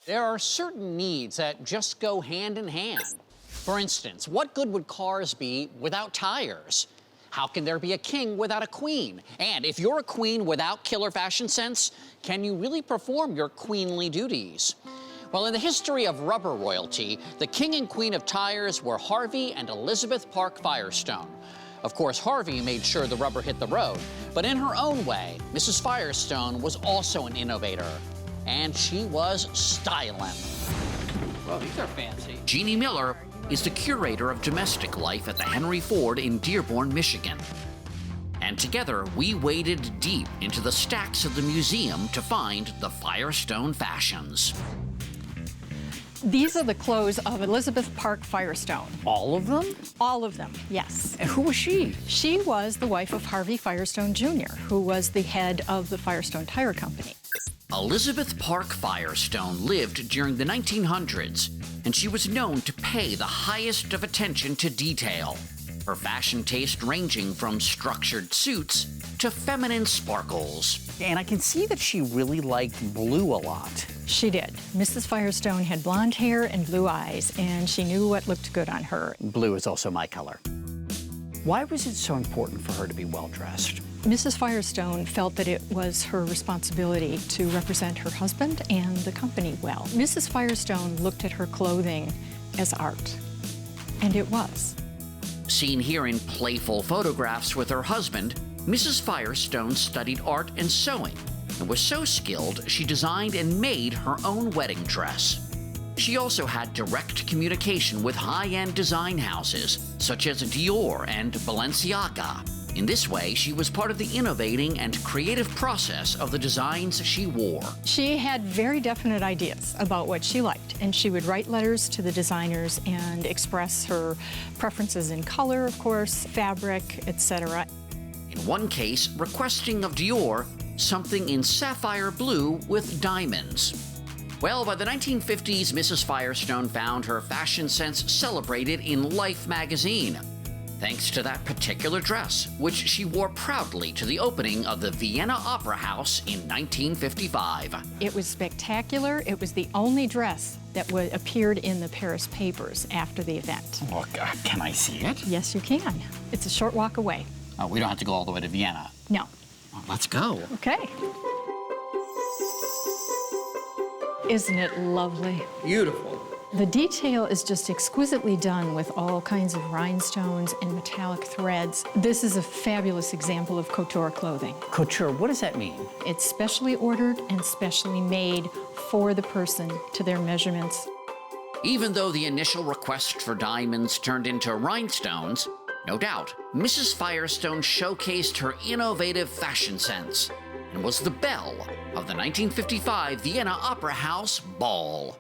There are certain needs that just go hand in hand. For instance, what good would cars be without tires? How can there be a king without a queen? And if you're a queen without killer fashion sense, can you really perform your queenly duties? Well, in the history of rubber royalty, the king and queen of tires were Harvey and Elizabeth Park Firestone. Of course, Harvey made sure the rubber hit the road, but in her own way, Mrs. Firestone was also an innovator, and she was styling. Well, these are fancy. Jeannie Miller is the curator of domestic life at the Henry Ford in Dearborn, Michigan. And together, we waded deep into the stacks of the museum to find the Firestone fashions. These are the clothes of Elizabeth Park Firestone. All of them? All of them, yes. And who was she? She was the wife of Harvey Firestone Jr., who was the head of the Firestone Tire Company. Elizabeth Park Firestone lived during the 1900s, and she was known to pay the highest of attention to detail. Her fashion taste ranging from structured suits to feminine sparkles. And I can see that she really liked blue a lot. She did. Mrs. Firestone had blonde hair and blue eyes, and she knew what looked good on her. Blue is also my color. Why was it so important for her to be well-dressed? Mrs. Firestone felt that it was her responsibility to represent her husband and the company well. Mrs. Firestone looked at her clothing as art, and it was. Seen here in playful photographs with her husband, Mrs. Firestone studied art and sewing and was so skilled she designed and made her own wedding dress. She also had direct communication with high-end design houses such as Dior and Balenciaga. In this way, she was part of the innovating and creative process of the designs she wore. She had very definite ideas about what she liked, and she would write letters to the designers and express her preferences in color, of course, fabric, etc. In one case, requesting of Dior something in sapphire blue with diamonds. Well, by the 1950s, Mrs. Firestone found her fashion sense celebrated in Life magazine, thanks to that particular dress, which she wore proudly to the opening of the Vienna Opera House in 1955. It was spectacular. It was the only dress that appeared in the Paris papers after the event. Look, can I see it? Yes, you can. It's a short walk away. Oh, we don't have to go all the way to Vienna. No. Well, let's go. Okay. Isn't it lovely? Beautiful. The detail is just exquisitely done with all kinds of rhinestones and metallic threads. This is a fabulous example of couture clothing. Couture, what does that mean? It's specially ordered and specially made for the person to their measurements. Even though the initial request for diamonds turned into rhinestones, no doubt, Mrs. Firestone showcased her innovative fashion sense and was the belle of the 1955 Vienna Opera House Ball.